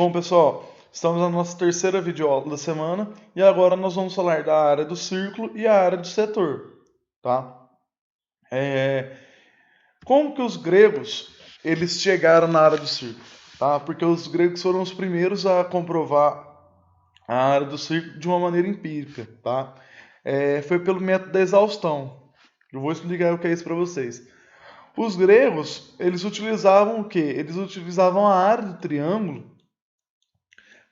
Bom, pessoal, estamos na nossa terceira videoaula da semana e agora nós vamos falar da área do círculo e a área do setor, tá? É, Como que os gregos eles chegaram na área do círculo, tá? Porque os gregos foram os primeiros a comprovar a área do círculo de uma maneira empírica, tá? Foi pelo método da exaustão. Eu vou explicar o que é isso para vocês. Os gregos, eles utilizavam o quê? Eles utilizavam a área do triângulo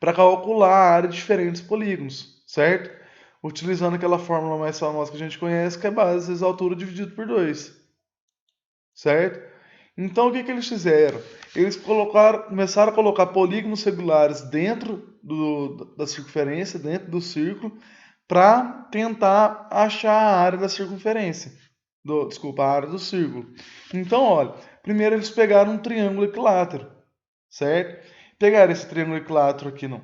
para calcular a área de diferentes polígonos, certo? Utilizando aquela fórmula mais famosa que a gente conhece, que é base vezes a altura dividido por 2, certo? Então, o que eles fizeram? Eles começaram a colocar polígonos regulares dentro da circunferência, dentro do círculo, para tentar achar a área da circunferência. Desculpa, a área do círculo. Então, olha, primeiro eles pegaram um triângulo equilátero, certo? Pegaram esse triângulo equilátero aqui, não.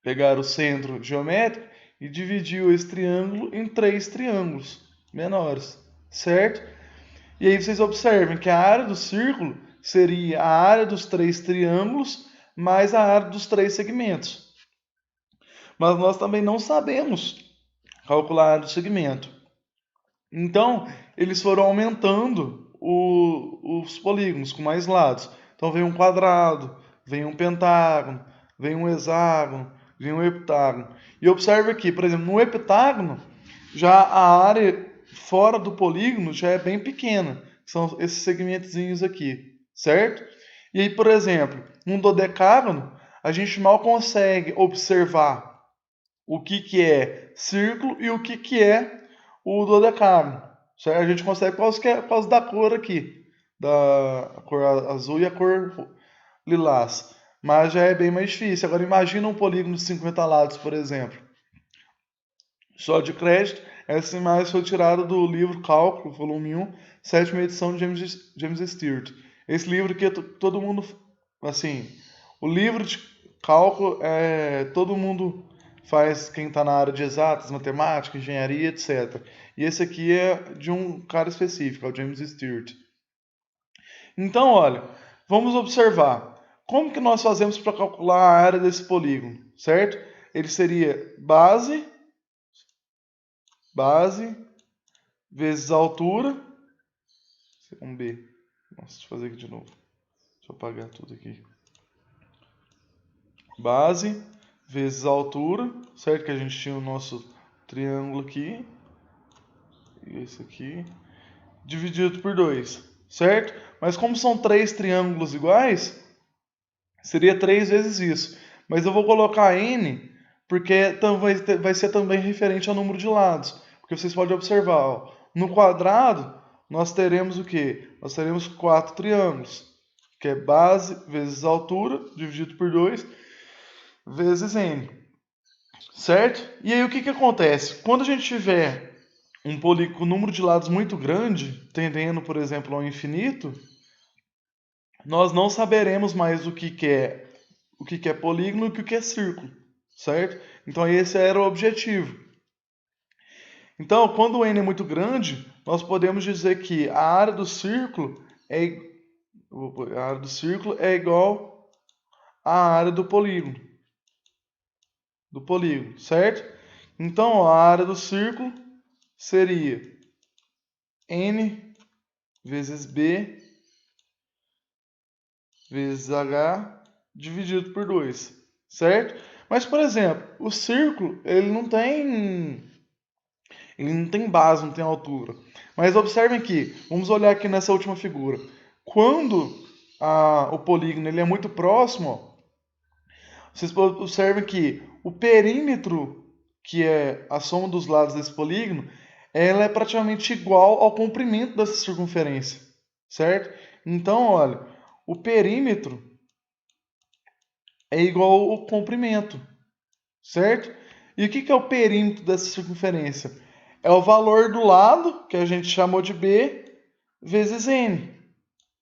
Pegaram o centro geométrico e dividiu esse triângulo em 3 triângulos menores, certo? E aí vocês observem que a área do círculo seria a área dos 3 triângulos mais a área dos 3 segmentos. Mas nós também não sabemos calcular a área do segmento. Então, eles foram aumentando os polígonos com mais lados. Então, vem um quadrado, vem um pentágono, vem um hexágono, vem um heptágono. E observe aqui, por exemplo, no heptágono, já a área fora do polígono já é bem pequena. São esses segmentozinhos aqui, certo? E aí, por exemplo, num dodecágono, a gente mal consegue observar o que é círculo e o que é o dodecágono, certo? A gente consegue por causa da cor aqui, da cor azul e a cor lilás, mas já é bem mais difícil. Agora imagina um polígono de 50 lados, por exemplo. Só de crédito, essa imagem foi tirada do livro Cálculo, volume 1, sétima edição de James Stewart. Esse livro que todo mundo, assim, o livro de cálculo todo mundo faz, quem está na área de exatas, matemática, engenharia, etc. E esse aqui é de um cara específico, é o James Stewart. Então, olha, vamos observar. Como que nós fazemos para calcular a área desse polígono, certo? Ele seria base vezes a altura. Um B. Nossa, deixa eu fazer aqui de novo. Deixa eu apagar tudo aqui. Base vezes a altura, certo? Que a gente tinha o nosso triângulo aqui. E esse aqui. Dividido por 2, certo? Mas como são 3 triângulos iguais, seria 3 vezes isso. Mas eu vou colocar N, porque vai ser também referente ao número de lados. Porque vocês podem observar, ó, no quadrado, nós teremos o quê? Nós teremos 4 triângulos, que é base vezes altura, dividido por 2, vezes N, certo? E aí o que acontece? Quando a gente tiver um polígono com número de lados muito grande, tendendo, por exemplo, ao infinito, nós não saberemos mais o que é polígono e o que é círculo, certo? Então esse era o objetivo. Então, quando o n é muito grande, nós podemos dizer que a área do círculo é igual à área do polígono, certo? Então, ó, a área do círculo seria n vezes b vezes h dividido por 2, certo? Mas, por exemplo, o círculo ele não tem base, não tem altura. Mas observem aqui, vamos olhar aqui nessa última figura. Quando o polígono ele é muito próximo, ó, vocês observem que o perímetro, que é a soma dos lados desse polígono, ela é praticamente igual ao comprimento dessa circunferência, certo? Então, olha, o perímetro é igual ao comprimento, certo? E o que é o perímetro dessa circunferência? É o valor do lado, que a gente chamou de B, vezes N,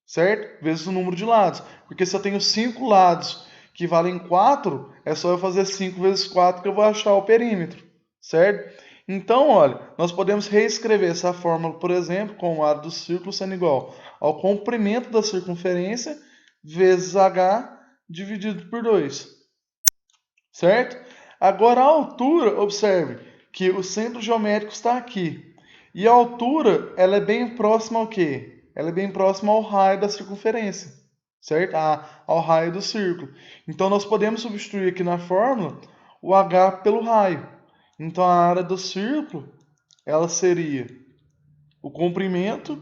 certo? Vezes o número de lados. Porque se eu tenho 5 lados que valem 4, é só eu fazer 5 vezes 4 que eu vou achar o perímetro, certo? Então, olha, nós podemos reescrever essa fórmula, por exemplo, com o área do círculo sendo igual ao comprimento da circunferência vezes H dividido por 2. Certo? Agora a altura, observe que o centro geométrico está aqui. E a altura, ela é bem próxima ao quê? Ela é bem próxima ao raio da circunferência, certo? Ao raio do círculo. Então nós podemos substituir aqui na fórmula o h pelo raio. Então a área do círculo, ela seria o comprimento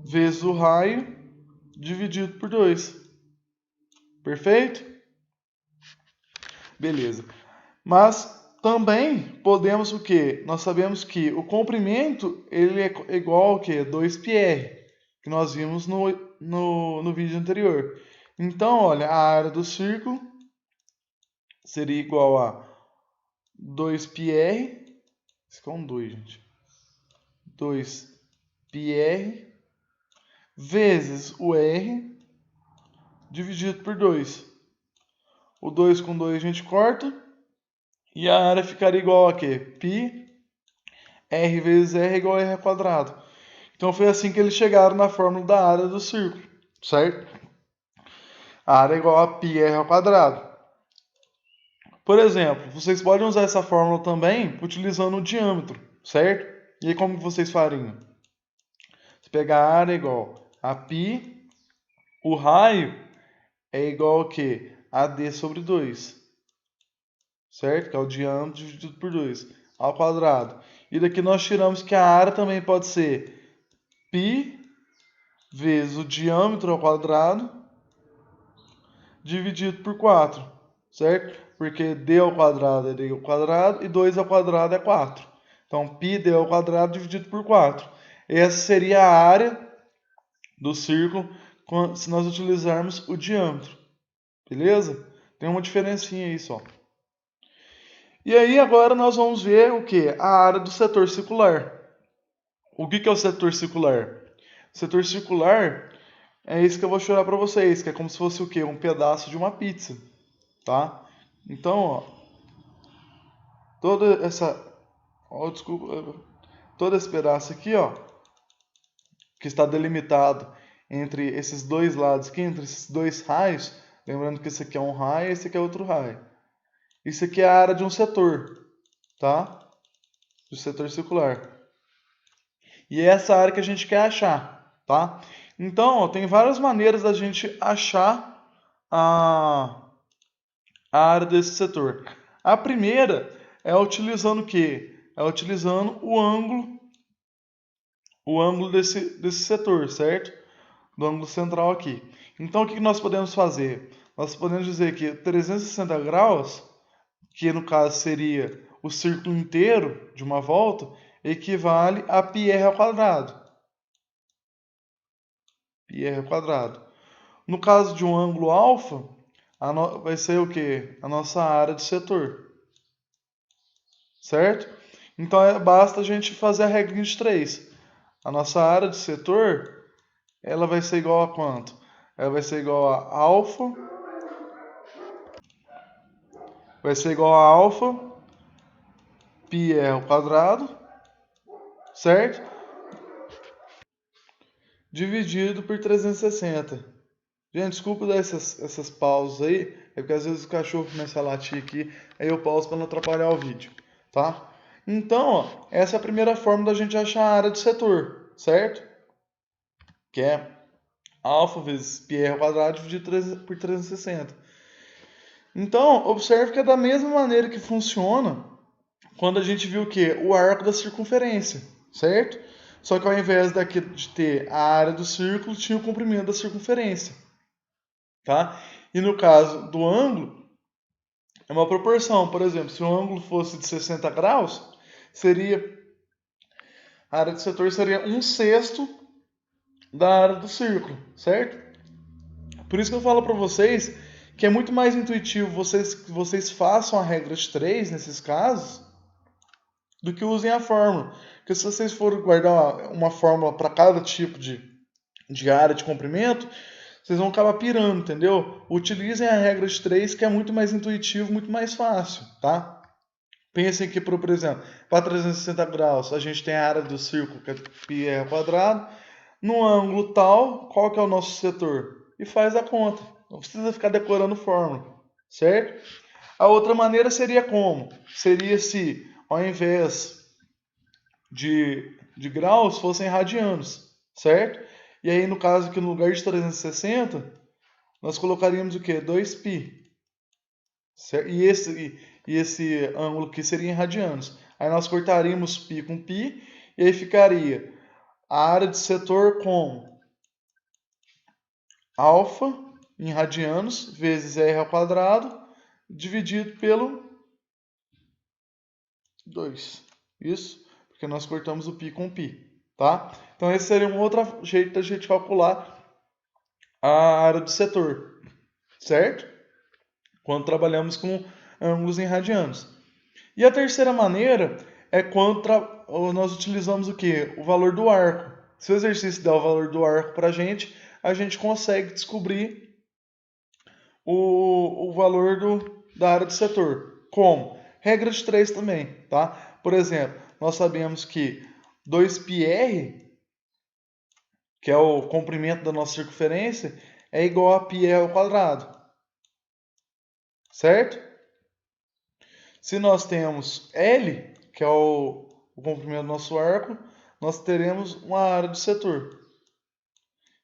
vezes o raio dividido por 2. Perfeito? Beleza. Mas também podemos o quê? Nós sabemos que o comprimento ele é igual ao quê? 2πr, que nós vimos no vídeo anterior. Então, olha, a área do círculo seria igual a 2πr, isso aqui é um 2, gente. 2πr vezes o r dividido por 2. O 2 com 2 a gente corta. E a área ficaria igual a quê? Π r vezes r é igual a r ao quadrado. Então foi assim que eles chegaram na fórmula da área do círculo, certo? A área é igual a πr ao quadrado. Por exemplo, vocês podem usar essa fórmula também utilizando o diâmetro, certo? E aí como que vocês fariam? Você pega a área igual a π, o raio é igual a quê? A d sobre 2. Certo? Que é o diâmetro dividido por 2 ao quadrado. E daqui nós tiramos que a área também pode ser π vezes o diâmetro ao quadrado dividido por 4, certo? Porque d ao quadrado é d ao quadrado e 2 ao quadrado é 4. Então, πd ao quadrado dividido por 4. Essa seria a área do círculo se nós utilizarmos o diâmetro. Beleza? Tem uma diferencinha aí só. E aí agora nós vamos ver o que? A área do setor circular. O que é o setor circular? O setor circular é isso que eu vou chorar para vocês, que é como se fosse o quê? Um pedaço de uma pizza, tá? Então, ó, toda essa, ó, desculpa, todo esse pedaço aqui, ó, que está delimitado entre esses dois lados aqui, entre esses dois raios, lembrando que esse aqui é um raio e esse aqui é outro raio. Isso aqui é a área de um setor, tá? Do setor circular. E é essa área que a gente quer achar, tá? Então, ó, tem várias maneiras da gente achar a área desse setor. A primeira é utilizando o quê? É utilizando o ângulo desse setor, certo? Do ângulo central aqui. Então, o que nós podemos fazer? Nós podemos dizer que 360 graus, que no caso seria o círculo inteiro de uma volta, equivale a πr ao quadrado. Πr ao quadrado. No caso de um ângulo alfa, vai ser o quê? A nossa área do setor. Certo? Então basta a gente fazer a regra de 3. A nossa área do setor, ela vai ser igual a quanto? Ela vai ser igual a alfa. Vai ser igual a alfa πr ao quadrado, certo? Dividido por 360. Gente, desculpa dar essas pausas aí, é porque às vezes o cachorro começa a latir aqui, aí eu pauso para não atrapalhar o vídeo, tá? Então, ó, essa é a primeira forma da gente achar a área do setor, certo? Que é alfa vezes πr ao quadrado dividido por 360. Então, observe que é da mesma maneira que funciona quando a gente viu o quê? O arco da circunferência, certo? Só que ao invés daqui de ter a área do círculo, tinha o comprimento da circunferência. Tá? E no caso do ângulo, é uma proporção. Por exemplo, se o ângulo fosse de 60 graus, a área do setor seria 1/6 da área do círculo, certo? Por isso que eu falo para vocês que é muito mais intuitivo que vocês façam a regra de 3 nesses casos do que usem a fórmula. Porque se vocês forem guardar uma fórmula para cada tipo de área de comprimento, vocês vão acabar pirando, entendeu? Utilizem a regra de 3, que é muito mais intuitivo, muito mais fácil, tá? Pensem que, por exemplo, para 360 graus, a gente tem a área do círculo, que é πr ao quadrado. No ângulo tal, qual que é o nosso setor? E faz a conta, Não precisa ficar decorando fórmula, certo? A outra maneira seria como? Seria se ao invés de graus fossem radianos, certo? E aí no caso que no lugar de 360, nós colocaríamos o quê? 2π. Certo? E esse ângulo aqui seria em radianos. Aí nós cortaríamos π com π e aí ficaria a área de setor como alfa em radianos vezes r ao quadrado dividido pelo 2. Isso, porque nós cortamos o π com π, tá? Então esse seria um outro jeito da gente calcular a área do setor, certo? Quando trabalhamos com ângulos em radianos. E a terceira maneira é quando nós utilizamos o quê? O valor do arco. Se o exercício der o valor do arco para a gente consegue descobrir o valor da área do setor. Como? Regra de 3 também, tá? Por exemplo, nós sabemos que 2πr, que é o comprimento da nossa circunferência, é igual a πr ao quadrado. Certo? Se nós temos L, que é o comprimento do nosso arco, nós teremos uma área do setor.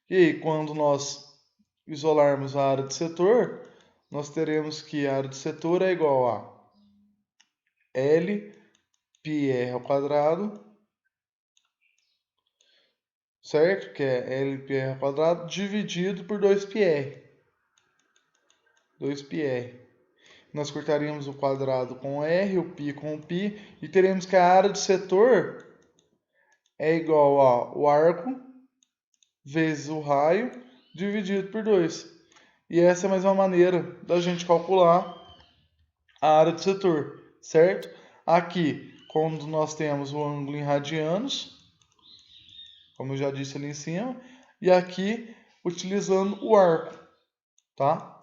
E aí, quando nós isolarmos a área do setor, nós teremos que a área do setor é igual a L πr ao quadrado, certo? Que é L πr ao quadrado dividido por 2πr. 2πr. Nós cortaríamos o quadrado com R, o π com o π, e teremos que a área do setor é igual ao arco vezes o raio dividido por 2. E essa é mais uma maneira da gente calcular a área do setor, certo? Aqui, quando nós temos o ângulo em radianos, como eu já disse ali em cima, e aqui utilizando o arco, tá?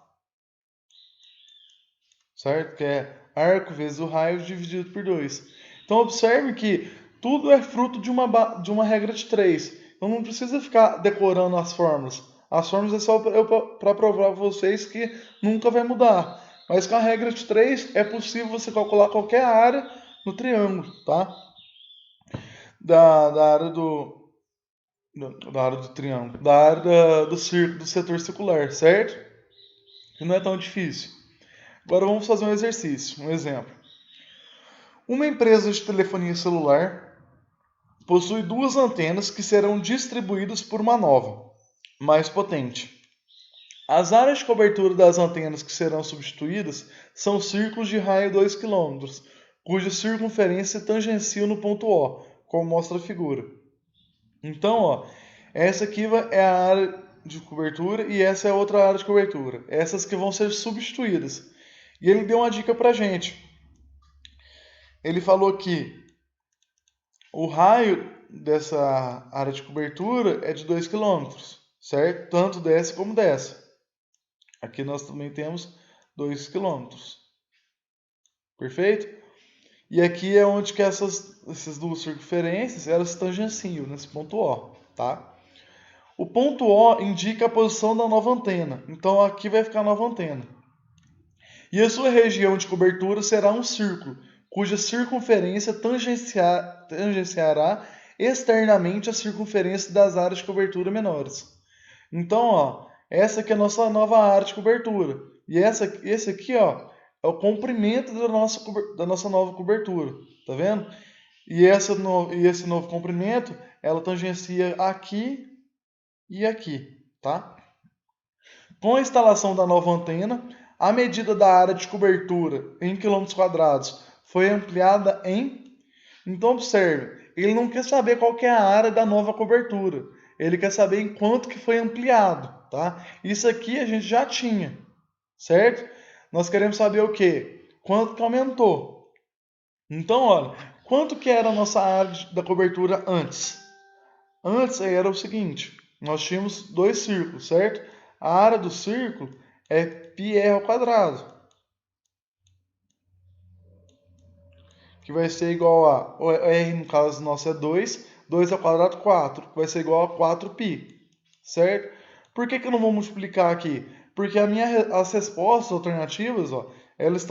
Certo? Que é arco vezes o raio dividido por 2. Então observe que tudo é fruto de uma regra de 3. Então não precisa ficar decorando as fórmulas. As fórmulas é só para provar para vocês que nunca vai mudar. Mas com a regra de 3 é possível você calcular qualquer área no triângulo, tá? Da área da área do triângulo, da área do círculo, do setor circular, certo? Que não é tão difícil. Agora vamos fazer um exercício, um exemplo. Uma empresa de telefonia celular possui duas antenas que serão distribuídas por uma nova, mais potente. As áreas de cobertura das antenas que serão substituídas são círculos de raio 2 km, cuja circunferência tangencia no ponto O, como mostra a figura. Então, ó, essa aqui é a área de cobertura e essa é outra área de cobertura. Essas que vão ser substituídas. E ele deu uma dica pra gente. Ele falou que o raio dessa área de cobertura é de 2 km, certo? Tanto dessa como dessa. Aqui nós também temos 2 km. Perfeito? E aqui é onde que essas duas circunferências elas tangenciam, nesse ponto O, tá? O ponto O indica a posição da nova antena. Então aqui vai ficar a nova antena. E a sua região de cobertura será um círculo, cuja circunferência tangenciará externamente a circunferência das áreas de cobertura menores. Então, ó, essa aqui é a nossa nova área de cobertura. E esse aqui, ó, é o comprimento da nossa nova cobertura. Tá vendo? E esse novo comprimento, ela tangencia aqui e aqui, tá? Com a instalação da nova antena, a medida da área de cobertura em quilômetros quadrados foi ampliada em... Então observe, ele não quer saber qual que é a área da nova cobertura. Ele quer saber em quanto que foi ampliado, tá? Isso aqui a gente já tinha, certo? Nós queremos saber o quê? Quanto que aumentou. Então, olha, quanto que era a nossa área da cobertura antes? Antes era o seguinte, nós tínhamos dois círculos, certo? A área do círculo é πr ao quadrado, que vai ser igual a, o r no caso nosso é 2, 2 ao quadrado 4, que vai ser igual a 4π, certo? Por que eu não vou multiplicar aqui? Porque as respostas alternativas, ó, elas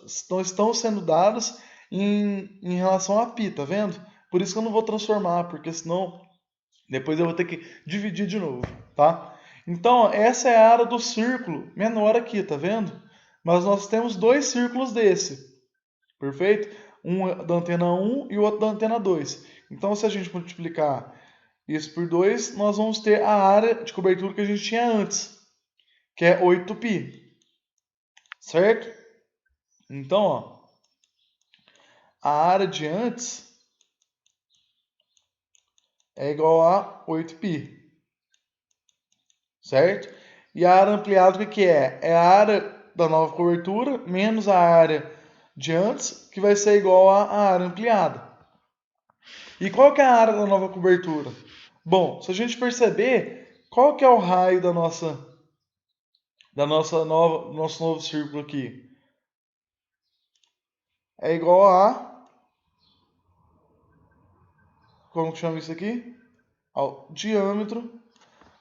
estão sendo dadas em relação a π, tá vendo? Por isso que eu não vou transformar, porque senão depois eu vou ter que dividir de novo, tá? Então, ó, essa é a área do círculo menor aqui, tá vendo? Mas nós temos dois círculos desse, perfeito? Um da antena 1 e o outro da antena 2. Então, se a gente multiplicar isso por 2, nós vamos ter a área de cobertura que a gente tinha antes, que é 8π, certo? Então, ó, a área de antes é igual a 8π, certo? E a área ampliada o que é? É a área da nova cobertura menos a área de antes, que vai ser igual à área ampliada. E qual que é a área da nova cobertura? Bom, se a gente perceber, qual que é o raio do nosso novo círculo aqui? É igual a, como que chama isso aqui? Ao diâmetro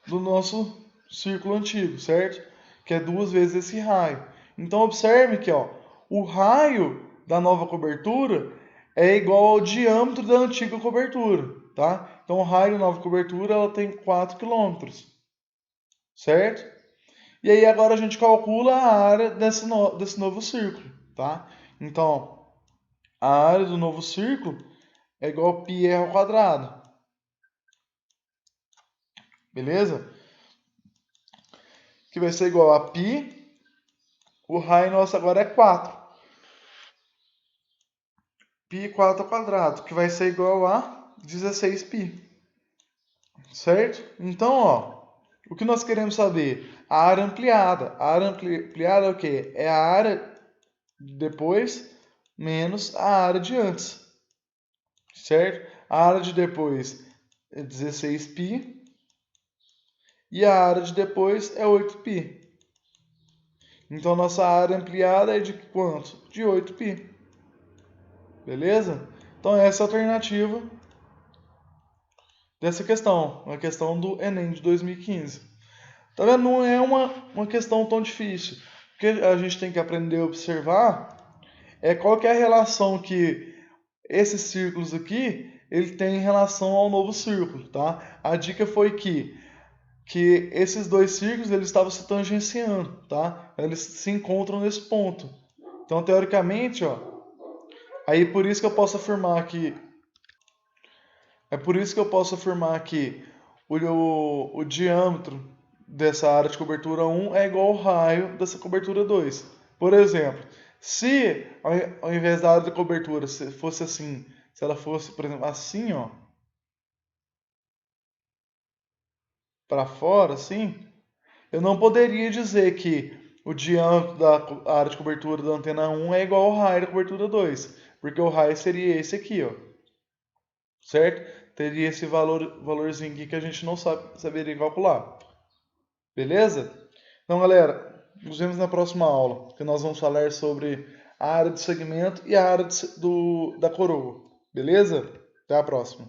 do nosso círculo antigo, certo? Que é 2 vezes esse raio. Então observe que, ó, o raio da nova cobertura é igual ao diâmetro da antiga cobertura, tá? Então o raio da nova cobertura ela tem 4 quilômetros, certo? E aí agora a gente calcula a área desse novo círculo, tá? Então a área do novo círculo é igual a πr ao quadrado, beleza? Que vai ser igual a π, o raio nosso agora é 4. π² ao quadrado, que vai ser igual a 16π, certo? Então, ó, o que nós queremos saber? A área ampliada. A área ampliada é o quê? É a área de depois menos a área de antes, certo? A área de depois é 16π e a área de depois é 8π. Então, nossa área ampliada é de quanto? De 8π. Beleza? Então, essa é a alternativa dessa questão, uma questão do Enem de 2015. Tá vendo? Não é uma questão tão difícil. O que a gente tem que aprender a observar é qual que é a relação que esses círculos aqui ele tem em relação ao novo círculo, tá? A dica foi que esses dois círculos eles estavam se tangenciando, tá? Eles se encontram nesse ponto. Então, teoricamente, ó, aí por isso que eu posso afirmar que é por isso que eu posso afirmar que o diâmetro dessa área de cobertura 1 é igual ao raio dessa cobertura 2. Por exemplo, se ao invés da área de cobertura fosse assim, se ela fosse, por exemplo, assim, ó, para fora, assim, eu não poderia dizer que o diâmetro da área de cobertura da antena 1 é igual ao raio da cobertura 2, porque o raio seria esse aqui, ó, certo? Teria esse valorzinho aqui que a gente não saberia calcular. Beleza? Então, galera, nos vemos na próxima aula, que nós vamos falar sobre a área do segmento e a área da coroa. Beleza? Até a próxima.